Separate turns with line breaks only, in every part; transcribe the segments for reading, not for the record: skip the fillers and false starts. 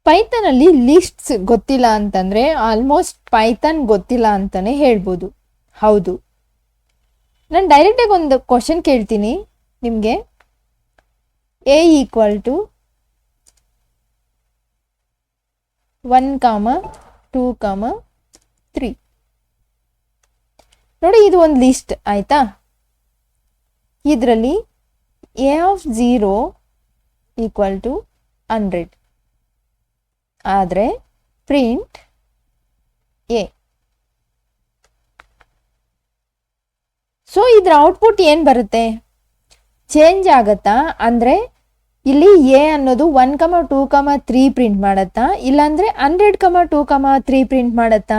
ಪೈಥಾನಲ್ಲಿ lists ಗೊತ್ತಿಲ್ಲ ಅಂತಂದರೆ almost Python ಗೊತ್ತಿಲ್ಲ ಅಂತಲೇ ಹೇಳ್ಬೋದು. ಹೌದು, ನಾನು ಡೈರೆಕ್ಟಾಗಿ ಒಂದು ಕ್ವಶನ್ ಕೇಳ್ತೀನಿ ನಿಮಗೆ. A = 1, 2, 3. ನೋಡಿ, ಇದು ಒಂದು ಲಿಸ್ಟ್ ಆಯಿತಾ. ಇದರಲ್ಲಿ A0 = 100. ಆದರೆ ಪ್ರಿಂಟ್ A. ಸೊ ಇದ್ರ ಔಟ್ಪುಟ್ ಏನು ಬರುತ್ತೆ? ಚೇಂಜ್ ಆಗತ್ತಾ? ಅಂದರೆ ಇಲ್ಲಿ ಎ ಅನ್ನೋದು 1, 2, 3 ಪ್ರಿಂಟ್ ಮಾಡತ್ತಾ, ಇಲ್ಲಾಂದರೆ 100, 2, 3 ಪ್ರಿಂಟ್ ಮಾಡತ್ತಾ?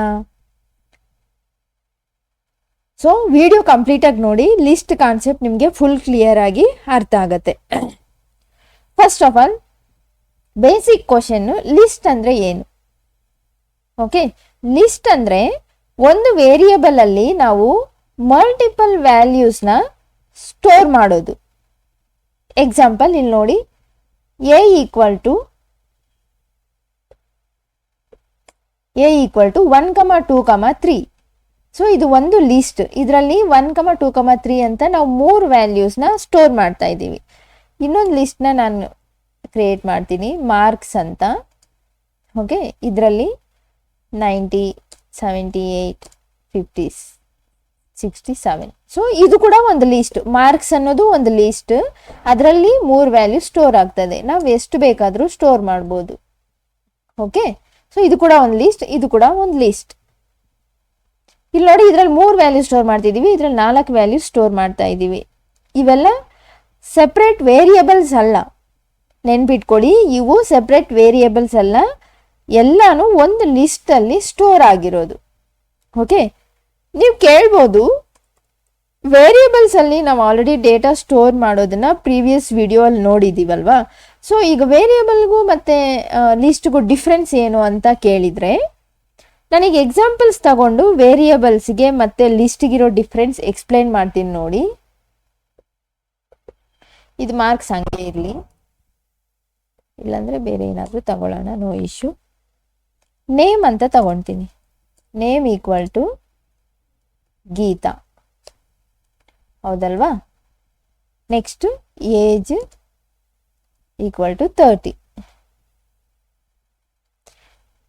ಸೊ ವಿಡಿಯೋ ಕಂಪ್ಲೀಟಾಗಿ ನೋಡಿ, ಲಿಸ್ಟ್ ಕಾನ್ಸೆಪ್ಟ್ ನಿಮಗೆ ಫುಲ್ ಕ್ಲಿಯರ್ ಆಗಿ ಅರ್ಥ ಆಗತ್ತೆ. First of all basic question, list ಅಂದರೆ ಏನು? ಓಕೆ, ಲಿಸ್ಟ್ ಅಂದರೆ ಒಂದು ವೇರಿಯೇಬಲ್ ಅಲ್ಲಿ ನಾವು ಮಲ್ಟಿಪಲ್ ವ್ಯಾಲ್ಯೂಸ್ನ ಸ್ಟೋರ್ ಮಾಡೋದು. ಎಕ್ಸಾಂಪಲ್ ಇಲ್ಲಿ ನೋಡಿ, A = 1, 2, 3. ಸೊ ಇದು ಒಂದು ಲಿಸ್ಟ್. ಇದರಲ್ಲಿ 1, 2, 3 ಅಂತ ನಾವು 3 ವ್ಯಾಲ್ಯೂಸ್ನ ಸ್ಟೋರ್ ಮಾಡ್ತಾ ಇದ್ದೀವಿ. ಇನ್ನೊಂದು ಲಿಸ್ಟ್ನ ನಾನು ಕ್ರಿಯೇಟ್ ಮಾಡ್ತೀನಿ, ಮಾರ್ಕ್ಸ್ ಅಂತ. ಓಕೆ, ಇದರಲ್ಲಿ 90, 78, 50, 67. ಸೊ ಇದು ಕೂಡ ಒಂದು ಲಿಸ್ಟ್. ಮಾರ್ಕ್ಸ್ ಅನ್ನೋದು ಒಂದು ಲಿಸ್ಟ್. ಅದರಲ್ಲಿ 3 ವ್ಯಾಲ್ಯೂ ಸ್ಟೋರ್ ಆಗ್ತದೆ. ನಾವು ಎಷ್ಟು ಬೇಕಾದರೂ ಸ್ಟೋರ್ ಮಾಡ್ಬೋದು. ಓಕೆ, ಸೊ ಇದು ಕೂಡ ಒಂದು ಲಿಸ್ಟ್, ಇದು ಕೂಡ ಒಂದು ಲಿಸ್ಟ್. ಇಲ್ಲಿ ನೋಡಿ, ಇದರಲ್ಲಿ 3 ವ್ಯಾಲ್ಯೂ ಸ್ಟೋರ್ ಮಾಡ್ತಿದ್ದೀವಿ, ಇದರಲ್ಲಿ 4 ವ್ಯಾಲ್ಯೂ ಸ್ಟೋರ್ ಮಾಡ್ತಾ ಇದ್ದೀವಿ. ಇವೆಲ್ಲ ಸೆಪ್ರೇಟ್ ವೇರಿಯೇಬಲ್ಸ್ ಅಲ್ಲ, ನೆನ್ಪಿಟ್ಕೊಳ್ಳಿ. ಇವು ಸೆಪ್ರೇಟ್ ವೇರಿಯೇಬಲ್ಸ್ ಅಲ್ಲ, ಎಲ್ಲಾನು ಒಂದು ಲಿಸ್ಟಲ್ಲಿ ಸ್ಟೋರ್ ಆಗಿರೋದು. ಓಕೆ, ನೀವು ಕೇಳ್ಬೋದು, ವೇರಿಯೇಬಲ್ಸ್ ಅಲ್ಲಿ ನಾವು ಆಲ್ರೆಡಿ ಡೇಟಾ ಸ್ಟೋರ್ ಮಾಡೋದನ್ನ ಪ್ರೀವಿಯಸ್ ವಿಡಿಯೋ ಅಲ್ಲಿ ನೋಡಿದ್ದೀವಲ್ವಾ. ಸೊ ಈಗ ವೇರಿಯೇಬಲ್ಗೂ ಮತ್ತು ಲಿಸ್ಟ್ಗೂ ಡಿಫ್ರೆನ್ಸ್ ಏನು ಅಂತ ಕೇಳಿದರೆ, ನನಗೆ ಎಕ್ಸಾಂಪಲ್ಸ್ ತಗೊಂಡು ವೇರಿಯೇಬಲ್ಸ್ಗೆ ಮತ್ತು ಲಿಸ್ಟ್ಗಿರೋ ಡಿಫ್ರೆನ್ಸ್ ಎಕ್ಸ್ಪ್ಲೈನ್ ಮಾಡ್ತೀನಿ ನೋಡಿ. ಇದು ಮಾರ್ಕ್ಸ್ ಹಂಗೆ ಇರಲಿ, ಇಲ್ಲಾಂದರೆ ಬೇರೆ ಏನಾದರೂ ತಗೊಳ್ಳೋಣ, ನೋ ಇಶ್ಯೂ. ನೇಮ್ ಅಂತ ತಗೊಳ್ತೀನಿ. ನೇಮ್ = ಗೀತಾ, ಹೌದಲ್ವಾ. Next age = 30.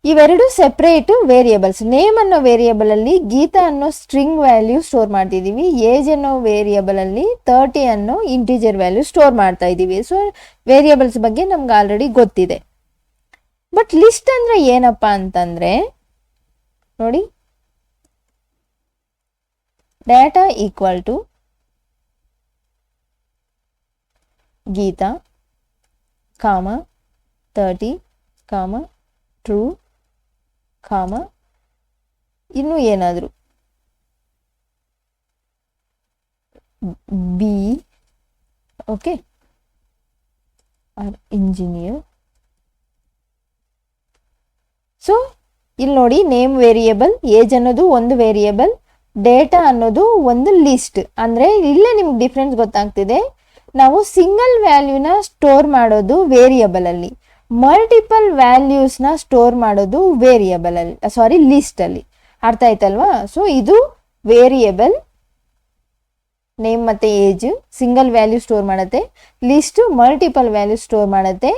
ಇವೆರಡು ಸೆಪ್ರೇಟ್ ವೇರಿಯೇಬಲ್ಸ್. ನೇಮ್ ಅನ್ನೋ ವೇರಿಯೇಬಲ್ ಅಲ್ಲಿ ಗೀತಾ ಅನ್ನೋ ಸ್ಟ್ರಿಂಗ್ ವ್ಯಾಲ್ಯೂ ಸ್ಟೋರ್ ಮಾಡ್ತಿದ್ದೀವಿ. ಏಜ್ ಅನ್ನೋ ವೇರಿಯೇಬಲ್ ಅಲ್ಲಿ 30 ಅನ್ನೋ ಇಂಟಿಜರ್ ವ್ಯಾಲ್ಯೂ ಸ್ಟೋರ್ ಮಾಡ್ತಾ ಇದ್ದೀವಿ. ಸೊ ವೇರಿಯೇಬಲ್ಸ್ ಬಗ್ಗೆ ನಮ್ಗೆ ಆಲ್ರೆಡಿ ಗೊತ್ತಿದೆ. ಬಟ್ ಲಿಸ್ಟ್ ಅಂದ್ರೆ ಏನಪ್ಪ ಅಂತಂದ್ರೆ ನೋಡಿ, ಡೇಟಾ = ಗೀತಾ, 30, ಟ್ರೂ, ಇನ್ನು ಏನಾದರೂ B, okay, or engineer. So ಇಲ್ಲಿ ನೋಡಿ, ನೇಮ್ ವೇರಿಯೇಬಲ್, ಏಜ್ ಅನ್ನೋದು ಒಂದು ವೇರಿಯೇಬಲ್, ಡೇಟಾ ಅನ್ನೋದು ಒಂದು ಲಿಸ್ಟ್. ಅಂದರೆ ಇಲ್ಲೇ ನಿಮ್ಗೆ ಡಿಫ್ರೆನ್ಸ್ ಗೊತ್ತಾಗ್ತಿದೆ. ನಾವು ಸಿಂಗಲ್ ವ್ಯಾಲ್ಯೂನ ಸ್ಟೋರ್ ಮಾಡೋದು ವೇರಿಯೇಬಲ್ ಅಲ್ಲಿ, ಮಲ್ಟಿಪಲ್ ವ್ಯಾಲ್ಯೂಸ್ನ ಸ್ಟೋರ್ ಮಾಡೋದು ವೇರಿಯೇಬಲ್ ಅಲ್ಲಿ, ಸಾರಿ ಲಿಸ್ಟ್ ಅಲ್ಲಿ. ಅರ್ಥ ಆಯ್ತಲ್ವಾ? ಸೊ ಇದು ವೇರಿಯೇಬಲ್, ನೇಮ್ ಮತ್ತು ಏಜ್ ಸಿಂಗಲ್ ವ್ಯಾಲ್ಯೂ ಸ್ಟೋರ್ ಮಾಡುತ್ತೆ, ಲಿಸ್ಟ್ ಮಲ್ಟಿಪಲ್ ವ್ಯಾಲ್ಯೂ ಸ್ಟೋರ್ ಮಾಡುತ್ತೆ.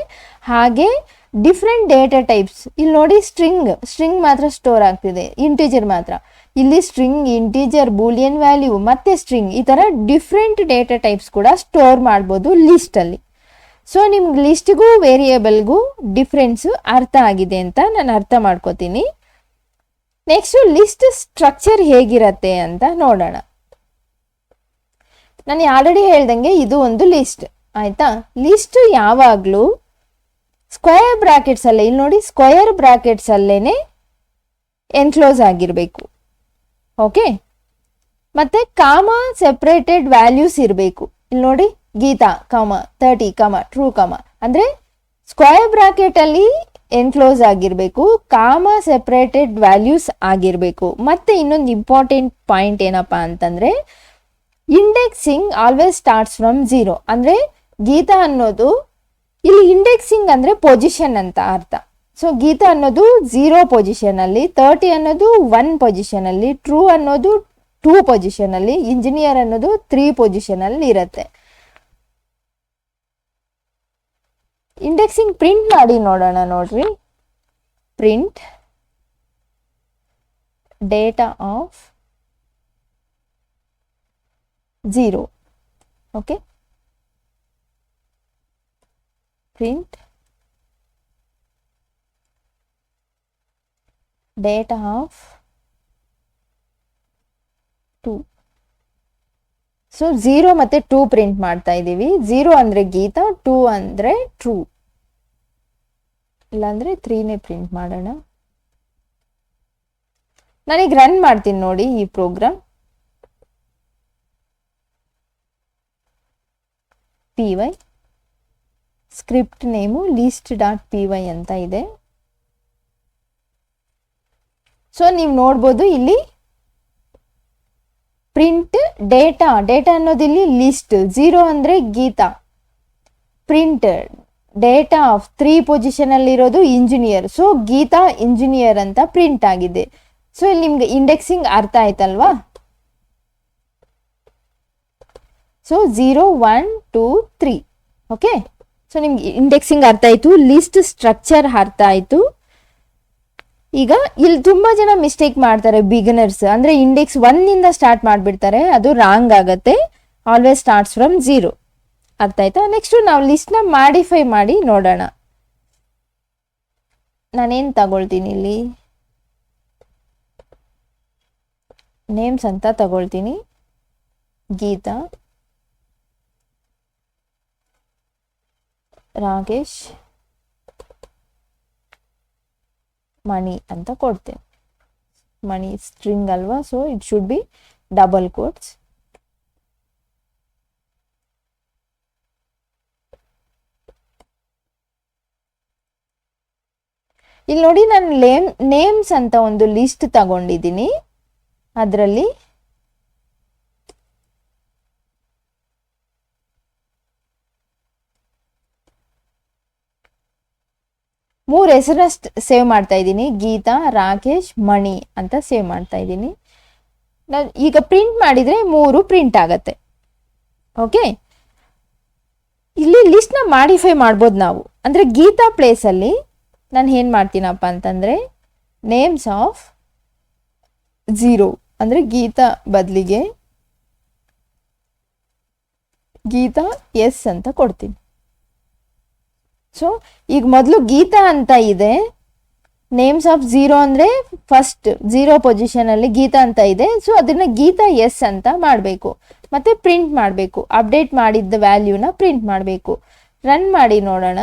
ಹಾಗೆ ಡಿಫ್ರೆಂಟ್ ಡೇಟಾ ಟೈಪ್ಸ್, ಇಲ್ಲಿ ನೋಡಿ ಸ್ಟ್ರಿಂಗ್ ಮಾತ್ರ ಸ್ಟೋರ್ ಆಗ್ತಿದೆ, ಇಂಟಿಜರ್ ಮಾತ್ರ. ಇಲ್ಲಿ ಸ್ಟ್ರಿಂಗ್, ಇಂಟಿಜರ್, ಬೂಲಿಯನ್ ವ್ಯಾಲ್ಯೂ ಮತ್ತೆ ಸ್ಟ್ರಿಂಗ್, ಈ ಥರ ಡಿಫ್ರೆಂಟ್ ಡೇಟಾ ಟೈಪ್ಸ್ ಕೂಡ ಸ್ಟೋರ್ ಮಾಡ್ಬೋದು ಲಿಸ್ಟಲ್ಲಿ. ಸೊ ನಿಮ್ಗೆ ಲಿಸ್ಟ್ಗೂ ವೇರಿಯೇಬಲ್ಗೂ ಡಿಫ್ರೆನ್ಸ್ ಅರ್ಥ ಆಗಿದೆ ಅಂತ ನಾನು ಅರ್ಥ ಮಾಡ್ಕೋತೀನಿ. ನೆಕ್ಸ್ಟ್ ಲಿಸ್ಟ್ ಸ್ಟ್ರಕ್ಚರ್ ಹೇಗಿರತ್ತೆ ಅಂತ ನೋಡೋಣ. ನಾನು ಆಲ್ರೆಡಿ ಹೇಳ್ದಂಗೆ ಇದು ಒಂದು ಲಿಸ್ಟ್, ಆಯ್ತಾ. ಲಿಸ್ಟ್ ಯಾವಾಗಲೂ ಸ್ಕ್ವೇರ್ ಬ್ರಾಕೆಟ್ಸ್ ಅಲ್ಲೇ, ಇಲ್ಲಿ ನೋಡಿ ಸ್ಕ್ವೇರ್ ಬ್ರಾಕೆಟ್ಸ್ ಅಲ್ಲೇನೆ ಎನ್ಕ್ಲೋಸ್ ಆಗಿರಬೇಕು. ಓಕೆ, ಮತ್ತೆ ಕಾಮ ಸೆಪ್ರೇಟೆಡ್ ವ್ಯಾಲ್ಯೂಸ್ ಇರಬೇಕು. ಇಲ್ಲಿ ನೋಡಿ ಗೀತಾ, 30, ಟ್ರೂ, ಅಂದರೆ ಸ್ಕ್ವೇರ್ ಬ್ರಾಕೆಟ್ ಅಲ್ಲಿ ಎನ್ಕ್ಲೋಸ್ ಆಗಿರಬೇಕು, ಕಾಮ ಸೆಪ್ರೇಟೆಡ್ ವ್ಯಾಲ್ಯೂಸ್ ಆಗಿರಬೇಕು. ಮತ್ತೆ ಇನ್ನೊಂದು ಇಂಪಾರ್ಟೆಂಟ್ ಪಾಯಿಂಟ್ ಏನಪ್ಪ ಅಂತಂದ್ರೆ, ಇಂಡೆಕ್ಸಿಂಗ್ ಆಲ್ವೇಸ್ ಸ್ಟಾರ್ಟ್ಸ್ ಫ್ರಮ್ 0. ಅಂದರೆ ಗೀತಾ ಅನ್ನೋದು ಇಲ್ಲಿ ಇಂಡೆಕ್ಸಿಂಗ್ ಅಂದರೆ ಪೊಸಿಷನ್ ಅಂತ ಅರ್ಥ. ಸೊ ಗೀತಾ ಅನ್ನೋದು 0 ಪೊಸಿಷನಲ್ಲಿ, 30 ಅನ್ನೋದು 1 ಪೊಸಿಷನಲ್ಲಿ, ಟ್ರೂ ಅನ್ನೋದು 2 ಪೊಸಿಷನಲ್ಲಿ, ಇಂಜಿನಿಯರ್ ಅನ್ನೋದು 3 ಪೊಸಿಷನಲ್ಲಿ ಇರುತ್ತೆ. ಇಂಡೆಕ್ಸಿಂಗ್ ಪ್ರಿಂಟ್ ಮಾಡಿ ನೋಡೋಣ. ನೋಡ್ರಿ, print data of 0. Okay, print data of 2. So 0 ಮತ್ತೆ 2 ಪ್ರಿಂಟ್ ಮಾಡ್ತಾ ಇದ್ದೀವಿ. 0 ಅಂದ್ರೆ ಗೀತಾ, 2 ಅಂದ್ರೆ ಟ್ರೂ, ಇಲ್ಲಾಂದ್ರೆ 3ನೇ ಪ್ರಿಂಟ್ ಮಾಡೋಣ. ನಾನೀಗ ರನ್ ಮಾಡ್ತೀನಿ ನೋಡಿ ಈ program. py script name list.py ಅಂತ ಇದೆ. ಸೊ ನೀವು ನೋಡ್ಬೋದು ಇಲ್ಲಿ ಪ್ರಿಂಟ್ ಡೇಟಾ ಅನ್ನೋದು ಇಲ್ಲಿ ಲಿಸ್ಟ್, 0 ಅಂದ್ರೆ Geeta, print data of 3 position ಅಲ್ಲಿ ಇರೋದು ಇಂಜಿನಿಯರ್. ಸೊ ಗೀತಾ ಇಂಜಿನಿಯರ್ ಅಂತ ಪ್ರಿಂಟ್ ಆಗಿದೆ. ಸೊ ಇಲ್ಲಿ ನಿಮ್ಗೆ ಇಂಡೆಕ್ಸಿಂಗ್ ಅರ್ಥ ಆಯ್ತಲ್ವಾ? ಸೊ 0 1 2 3. ಓಕೆ, ಸೊ ನಿಮ್ಗೆ ಇಂಡೆಕ್ಸಿಂಗ್ ಅರ್ಥ ಆಯ್ತು, ಲಿಸ್ಟ್ ಸ್ಟ್ರಕ್ಚರ್ ಅರ್ಥ ಆಯ್ತು. ಈಗ ಇಲ್ಲಿ ತುಂಬಾ ಜನ ಮಿಸ್ಟೇಕ್ ಮಾಡ್ತಾರೆ ಬಿಗಿನರ್ಸ್, ಅಂದ್ರೆ ಇಂಡೆಕ್ಸ್ 1 ಇಂದ ಸ್ಟಾರ್ಟ್ ಮಾಡ್ಬಿಡ್ತಾರೆ, ಅದು ರಾಂಗ್ ಆಗತ್ತೆ. Always starts from 0. ಅರ್ಥ ಆಯ್ತಾ? ನೆಕ್ಸ್ಟ್ ನಾವು ಲಿಸ್ಟ್ ನ ಮಾಡಿಫೈ ಮಾಡಿ ನೋಡೋಣ. ನಾನೇನ್ ತಗೊಳ್ತೀನಿ ಇಲ್ಲಿ, ನೇಮ್ಸ್ ಅಂತ ತಗೊಳ್ತೀನಿ. ಗೀತಾ, ರಾಕೇಶ್, ಮಣಿ ಅಂತ ಕೊಡ್ತೇನೆ. ಮಣಿ ಸ್ಟ್ರಿಂಗ್ ಅಲ್ವಾ, so it should be double quotes. ಇಲ್ಲಿ ನೋಡಿ, ನಾನು ನೇಮ್ಸ್ ಅಂತ ಒಂದು ಲಿಸ್ಟ್ ತಗೊಂಡಿದ್ದೀನಿ. ಅದರಲ್ಲಿ ಮೂರು ಹೆಸರನ್ನ ಸೇವ್ ಮಾಡ್ತಾ ಇದ್ದೀನಿ. ಗೀತಾ, ರಾಕೇಶ್, ಮಣಿ ಅಂತ ಸೇವ್ ಮಾಡ್ತಾ ಇದ್ದೀನಿ. ನಾನು ಈಗ ಪ್ರಿಂಟ್ ಮಾಡಿದ್ರೆ 3 ಪ್ರಿಂಟ್ ಆಗತ್ತೆ. ಓಕೆ, ಇಲ್ಲಿ ಲಿಸ್ಟ್ ನ ಮಾಡಿಫೈ ಮಾಡ್ಬೋದು ನಾವು. ಅಂದ್ರೆ ಗೀತಾ ಪ್ಲೇಸ್ ಅಲ್ಲಿ ನಾನು ಏನ್ ಮಾಡ್ತೀನಪ್ಪ ಅಂತಂದ್ರೆ ನೇಮ್ಸ್ ಆಫ್ 0 ಅಂದ್ರೆ ಗೀತಾ ಬದಲಿಗೆ ಗೀತಾ ಎಸ್ ಅಂತ ಕೊಡ್ತೀನಿ. ಸೊ ಈಗ ಮೊದಲು ಗೀತಾ ಅಂತ ಇದೆ, ನೇಮ್ಸ್ ಆಫ್ 0 ಅಂದ್ರೆ ಫಸ್ಟ್ 0 ಪೊಸಿಷನ್ ಅಲ್ಲಿ ಗೀತಾ ಅಂತ ಇದೆ. ಸೊ ಅದನ್ನ ಗೀತಾ ಎಸ್ ಅಂತ ಮಾಡಬೇಕು, ಮತ್ತೆ ಪ್ರಿಂಟ್ ಮಾಡಬೇಕು. ಅಪ್ಡೇಟ್ ಮಾಡಿದ್ದ ವ್ಯಾಲ್ಯೂನ ಪ್ರಿಂಟ್ ಮಾಡಬೇಕು. ರನ್ ಮಾಡಿ ನೋಡೋಣ.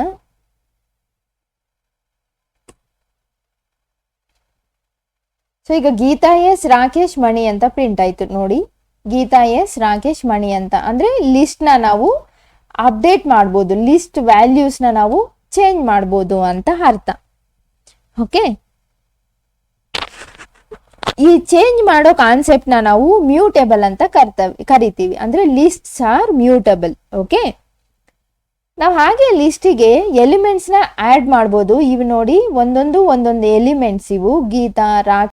ಸೊ ಈಗ ಗೀತಾ ಎಸ್, ರಾಕೇಶ್, ಮಣಿ ಅಂತ ಪ್ರಿಂಟ್ ಆಯ್ತು ನೋಡಿ. ಗೀತಾ ಎಸ್, ರಾಕೇಶ್, ಮಣಿ ಅಂತ ಅಂದ್ರೆ ಲಿಸ್ಟ್ ನ ನಾವು ಅಪ್ಡೇಟ್ ಮಾಡ್ಬೋದು, ಲಿಸ್ಟ್ ವ್ಯಾಲ್ಯೂಸ್ ನ ನಾವು ಚೇಂಜ್ ಮಾಡ್ಬೋದು ಅಂತ ಅರ್ಥ. ಓಕೆ, ಈ ಚೇಂಜ್ ಮಾಡೋ ಕಾನ್ಸೆಪ್ಟ್ ನ ನಾವು ಮ್ಯೂಟೇಬಲ್ ಅಂತ ಕರಿತೀವಿ. ಅಂದ್ರೆ ಲಿಸ್ಟ್ಸ್ ಆರ್ ಮ್ಯೂಟೇಬಲ್. ಓಕೆ, ನಾವು ಹಾಗೆ ಲಿಸ್ಟಿಗೆ ಎಲಿಮೆಂಟ್ಸ್ ನ ಆಡ್ ಮಾಡ್ಬೋದು. ಇವು ನೋಡಿ, ಒಂದೊಂದು ಎಲಿಮೆಂಟ್ಸ್ ಇವು. ಗೀತಾ, ರಾಕೇಶ್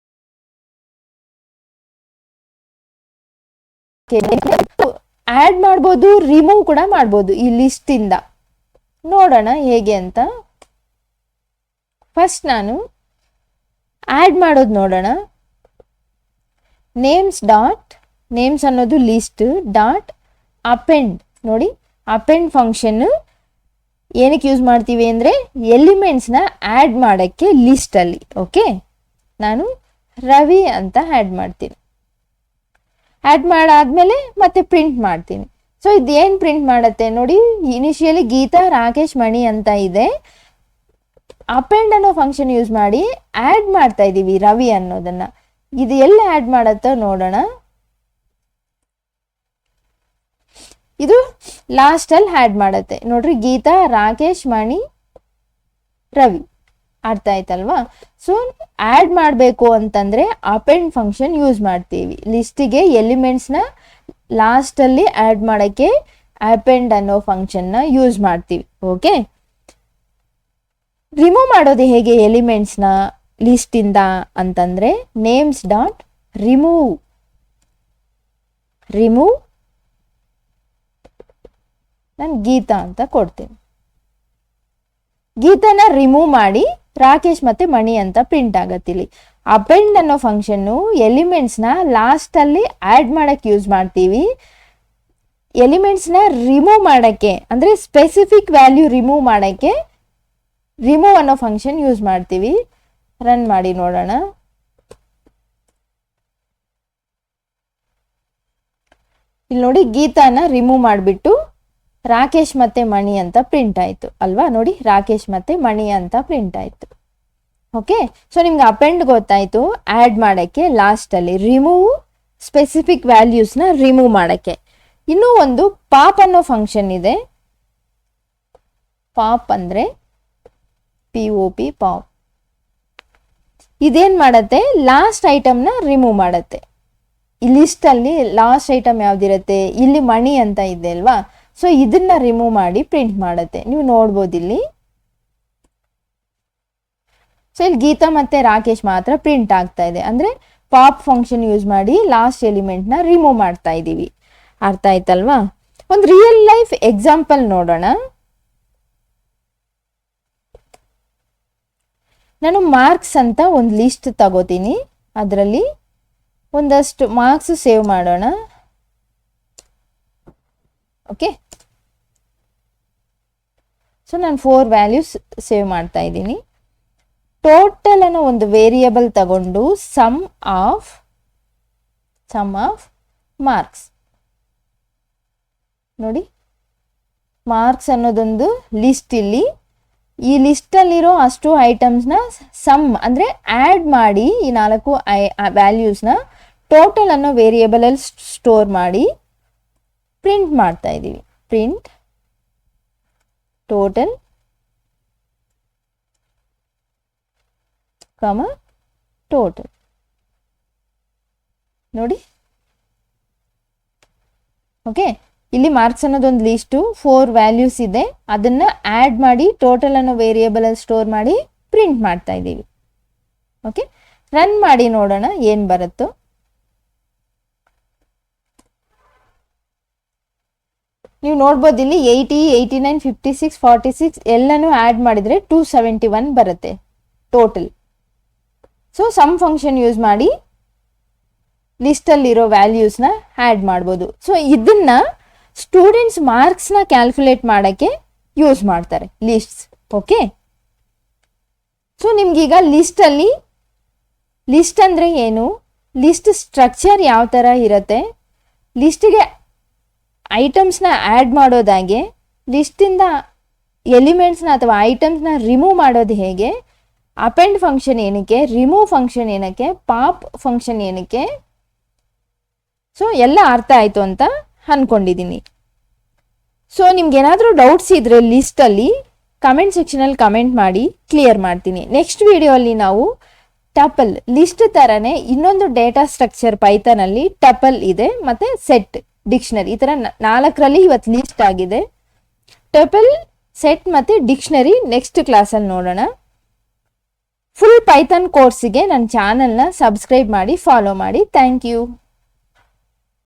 ಆಡ್ ಮಾಡ್ಬೋದು, ರಿಮೂವ್ ಕೂಡ ಮಾಡ್ಬೋದು ಈ ಲಿಸ್ಟ್ ಇಂದ. ನೋಡೋಣ ಹೇಗೆ ಅಂತ. ಫಸ್ಟ್ ನಾನು ಆಡ್ ಮಾಡೋದು ನೋಡೋಣ. ನೇಮ್ಸ್ ಅನ್ನೋದು ಲಿಸ್ಟ್ ಡಾಟ್ ಅಪೆಂಡ್. ನೋಡಿ, ಅಪೆಂಡ್ ಫಂಕ್ಷನ್ ಏನಕ್ಕೆ ಯೂಸ್ ಮಾಡ್ತೀವಿ ಅಂದ್ರೆ ಎಲಿಮೆಂಟ್ಸ್ ನ ಆಡ್ ಮಾಡಕ್ಕೆ ಲಿಸ್ಟ್ ಅಲ್ಲಿ. ಓಕೆ, ನಾನು ರವಿ ಅಂತ ಆಡ್ ಮಾಡ್ತೀನಿ. ಆಡ್ ಮಾಡಾದ್ಮೇಲೆ ಮತ್ತೆ ಪ್ರಿಂಟ್ ಮಾಡ್ತೀನಿ. ಸೊ ಇದೇನ್ ಪ್ರಿಂಟ್ ಮಾಡತ್ತೆ ನೋಡಿ, ಇನಿಷಿಯಲಿ ಗೀತಾ, ರಾಕೇಶ್, ಮಣಿ ಅಂತ ಇದೆ. ಅಪೆಂಡ್ ಅನ್ನೋ ಫಂಕ್ಷನ್ ಯೂಸ್ ಮಾಡಿ ಆಡ್ ಮಾಡ್ತಾ ಇದೀವಿ ರವಿ ಅನ್ನೋದನ್ನ. ಇದು ಎಲ್ಲಿ ಆಡ್ ಮಾಡತ್ತ ನೋಡೋಣ. ಇದು ಲಾಸ್ಟ್ ಅಲ್ಲಿ ಆಡ್ ಮಾಡತ್ತೆ ನೋಡ್ರಿ. ಗೀತಾ, ರಾಕೇಶ್, ಮಣಿ, ರವಿ. ಅರ್ಥ ಆಯ್ತಲ್ವಾ? ಸೊ ಆಡ್ ಮಾಡಬೇಕು ಅಂತಂದ್ರೆ ಅಪೆಂಡ್ ಫಂಕ್ಷನ್ ಯೂಸ್ ಮಾಡ್ತೀವಿ. ಲಿಸ್ಟಿಗೆ ಎಲಿಮೆಂಟ್ಸ್ ನ ಲಾಸ್ಟ್ ಅಲ್ಲಿ ಆಡ್ ಮಾಡಕ್ಕೆ ಅಪೆಂಡ್ ಅನ್ನೋ ಫಂಕ್ಷನ್ ನ ಯೂಸ್ ಮಾಡ್ತೀವಿ. ಓಕೆ, ರಿಮೂವ್ ಮಾಡೋದು ಹೇಗೆ ಎಲಿಮೆಂಟ್ಸ್ನ ಲಿಸ್ಟಿಂದ ಅಂತಂದರೆ ನೇಮ್ಸ್ ಡಾಟ್ ರಿಮೂವ್ ನಾನು ಗೀತಾ ಅಂತ ಕೊಡ್ತೀನಿ. ಗೀತಾನ ರಿಮೂವ್ ಮಾಡಿ ರಾಕೇಶ್ ಮತ್ತು ಮಣಿ ಅಂತ ಪ್ರಿಂಟ್ ಆಗತ್ತಿಲ್ಲಿ. ಅಪೆಂಡ್ ಅನ್ನೋ ಫಂಕ್ಷನ್ನು ಎಲಿಮೆಂಟ್ಸ್ನ ಲಾಸ್ಟಲ್ಲಿ ಆ್ಯಡ್ ಮಾಡೋಕ್ಕೆ ಯೂಸ್ ಮಾಡ್ತೀವಿ. ಎಲಿಮೆಂಟ್ಸ್ನ ರಿಮೂವ್ ಮಾಡೋಕ್ಕೆ ಅಂದರೆ ಸ್ಪೆಸಿಫಿಕ್ ವ್ಯಾಲ್ಯೂ ರಿಮೂವ್ ಮಾಡೋಕ್ಕೆ ರಿಮೂವ್ ಅನ್ನೋ ಫಂಕ್ಷನ್ ಯೂಸ್ ಮಾಡ್ತೀವಿ. ರನ್ ಮಾಡಿ ನೋಡೋಣ. ಇಲ್ಲಿ ನೋಡಿ, ಗೀತಾನ ರಿಮೂವ್ ಮಾಡಿಬಿಟ್ಟು ರಾಕೇಶ್ ಮತ್ತು ಮಣಿ ಅಂತ ಪ್ರಿಂಟ್ ಆಯಿತು ಅಲ್ವಾ? ನೋಡಿ, ರಾಕೇಶ್ ಮತ್ತು ಮಣಿ ಅಂತ ಪ್ರಿಂಟ್ ಆಯಿತು. ಓಕೆ, ಸೊ ನಿಮ್ಗೆ ಅಪೆಂಡ್ ಗೊತ್ತಾಯಿತು, ಆ್ಯಡ್ ಮಾಡೋಕ್ಕೆ ಲಾಸ್ಟಲ್ಲಿ ರಿಮೂವ್ ಸ್ಪೆಸಿಫಿಕ್ ವ್ಯಾಲ್ಯೂಸ್ನ ರಿಮೂವ್ ಮಾಡೋಕ್ಕೆ. ಇನ್ನೂ ಒಂದು ಪಾಪ್ ಅನ್ನೋ ಫಂಕ್ಷನ್ ಇದೆ. ಪಾಪ್ ಅಂದರೆ POP ಪಾಪ್. ಇದೇನು ಮಾಡುತ್ತೆ? ಲಾಸ್ಟ್ ಐಟಮ್ನ ರಿಮೂವ್ ಮಾಡುತ್ತೆ. ಈ ಲಿಸ್ಟಲ್ಲಿ ಲಾಸ್ಟ್ ಐಟಮ್ ಯಾವ್ದಿರುತ್ತೆ? ಇಲ್ಲಿ ಮಣಿ ಅಂತ ಇದೆ ಅಲ್ವಾ? ಸೊ ಇದನ್ನ ರಿಮೂವ್ ಮಾಡಿ ಪ್ರಿಂಟ್ ಮಾಡುತ್ತೆ. ನೀವು ನೋಡ್ಬೋದು ಇಲ್ಲಿ. ಸೊ ಇಲ್ಲಿ ಗೀತಾ ಮತ್ತು ರಾಕೇಶ್ ಮಾತ್ರ ಪ್ರಿಂಟ್ ಆಗ್ತಾ ಇದೆ. ಅಂದರೆ ಪಾಪ್ ಫಂಕ್ಷನ್ ಯೂಸ್ ಮಾಡಿ ಲಾಸ್ಟ್ ಎಲಿಮೆಂಟ್ನ ರಿಮೂವ್ ಮಾಡ್ತಾ ಇದ್ದೀವಿ. ಅರ್ಥ ಆಯ್ತಲ್ವಾ? ಒಂದು ರಿಯಲ್ ಲೈಫ್ ಎಕ್ಸಾಂಪಲ್ ನೋಡೋಣ. ನಾನು ಮಾರ್ಕ್ಸ್ ಅಂತ ಒಂದು ಲಿಸ್ಟ್ ತಗೋತೀನಿ. ಅದರಲ್ಲಿ ಒಂದಷ್ಟು ಮಾರ್ಕ್ಸ್ ಸೇವ್ ಮಾಡೋಣ. ಓಕೆ, ಸೊ ನಾನು 4 ವ್ಯಾಲ್ಯೂಸ್ ಸೇವ್ ಮಾಡ್ತಾ ಇದ್ದೀನಿ. ಟೋಟಲ್ ಅನ್ನೋ ಒಂದು ವೇರಿಯಬಲ್ ತಗೊಂಡು ಸಮ್ ಆಫ್ ಮಾರ್ಕ್ಸ್. ನೋಡಿ, ಮಾರ್ಕ್ಸ್ ಅನ್ನೋದೊಂದು ಲಿಸ್ಟ್. ಇಲ್ಲಿ ಈ ಲಿಸ್ಟಲ್ಲಿರೋ ಅಷ್ಟು ಐಟಮ್ಸ್ನ ಸಮ್ ಅಂದರೆ ಆ್ಯಡ್ ಮಾಡಿ ಈ 4 ವ್ಯಾಲ್ಯೂಸ್ನ ಟೋಟಲ್ ಅನ್ನೋ ವೇರಿಯೇಬಲಲ್ಲಿ ಸ್ಟೋರ್ ಮಾಡಿ ಪ್ರಿಂಟ್ ಮಾಡ್ತಾ ಇದ್ದೀವಿ. Print total total. ನೋಡಿ, ಓಕೆ, ಇಲ್ಲಿ ಮಾರ್ಕ್ಸ್ ಅನ್ನೋದೊಂದು ಲಿಸ್ಟು 4 ವ್ಯಾಲ್ಯೂಸ್ ಇದೆ. ಅದನ್ನ ಆ್ಯಡ್ ಮಾಡಿ ಟೋಟಲ್ ಅನ್ನೋ ವೇರಿಯೇಬಲಲ್ಲಿ ಸ್ಟೋರ್ ಮಾಡಿ ಪ್ರಿಂಟ್ ಮಾಡ್ತಾ ಇದ್ದೀವಿ. ಓಕೆ, ರನ್ ಮಾಡಿ ನೋಡೋಣ ಏನು ಬರುತ್ತೋ. ನೀವು ನೋಡ್ಬೋದು ಇಲ್ಲಿ 80, 89, 56, 46 ಎಲ್ಲನೂ ಆ್ಯಡ್ ಮಾಡಿದರೆ 271 ಬರುತ್ತೆ total. So sum function use ಮಾಡಿ ಲಿಸ್ಟಲ್ಲಿರೋ ವ್ಯಾಲ್ಯೂಸ್ನ ಆ್ಯಡ್ ಮಾಡ್ಬೋದು. ಸೊ ಇದನ್ನ ಸ್ಟೂಡೆಂಟ್ಸ್ ಮಾರ್ಕ್ಸ್ನ ಕ್ಯಾಲ್ಕುಲೇಟ್ ಮಾಡೋಕ್ಕೆ ಯೂಸ್ ಮಾಡ್ತಾರೆ ಲಿಸ್ಟ್ಸ್. ಓಕೆ, ಸೊ ನಿಮ್ಗೀಗ ಲಿಸ್ಟಲ್ಲಿ ಲಿಸ್ಟ್ ಅಂದರೆ ಏನು, ಲಿಸ್ಟ್ ಸ್ಟ್ರಕ್ಚರ್ ಯಾವ ಥರ ಇರುತ್ತೆ, ಲಿಸ್ಟಿಗೆ ಐಟಮ್ಸ್ನ ಆ್ಯಡ್ ಮಾಡೋದಾಗೆ, ಲಿಸ್ಟಿಂದ ಎಲಿಮೆಂಟ್ಸ್ನ ಅಥವಾ ಐಟಮ್ಸ್ನ ರಿಮೂವ್ ಮಾಡೋದು ಹೇಗೆ, ಅಪೆಂಡ್ ಫಂಕ್ಷನ್ ಏನಕ್ಕೆ, ರಿಮೂವ್ ಫಂಕ್ಷನ್ ಏನಕ್ಕೆ, ಪಾಪ್ ಫಂಕ್ಷನ್ ಏನಕ್ಕೆ, ಸೊ ಎಲ್ಲ ಅರ್ಥ ಆಯಿತು ಅಂತ ಅಂದ್ಕೊಂಡಿದ್ದೀನಿ. ಸೊ ನಿಮ್ಗೇನಾದರೂ ಡೌಟ್ಸ್ ಇದ್ದರೆ ಲಿಸ್ಟಲ್ಲಿ ಕಮೆಂಟ್ ಸೆಕ್ಷನಲ್ಲಿ ಕಮೆಂಟ್ ಮಾಡಿ, ಕ್ಲಿಯರ್ ಮಾಡ್ತೀನಿ. ನೆಕ್ಸ್ಟ್ ವಿಡಿಯೋಲ್ಲಿ ನಾವು ಟಪಲ್ ಲಿಸ್ಟ್ ಥರನೇ ಇನ್ನೊಂದು ಡೇಟಾ ಸ್ಟ್ರಕ್ಚರ್ ಪೈಥಾನಲ್ಲಿ ಟಪಲ್ ಇದೆ, ಮತ್ತು ಸೆಟ್ ಡಿಕ್ಷನರಿ, ಈ ಥರ 4ರಲ್ಲಿ ಇವತ್ತು ಲಿಸ್ಟ್ ಆಗಿದೆ. ಟಪಲ್, ಸೆಟ್ ಮತ್ತು ಡಿಕ್ಷನರಿ ನೆಕ್ಸ್ಟ್ ಕ್ಲಾಸಲ್ಲಿ ನೋಡೋಣ. ಫುಲ್ ಪೈಥಾನ್ ಕೋರ್ಸಿಗೆ ನನ್ನ ಚಾನಲ್ನ ಸಬ್ಸ್ಕ್ರೈಬ್ ಮಾಡಿ, ಫಾಲೋ ಮಾಡಿ. Thank you.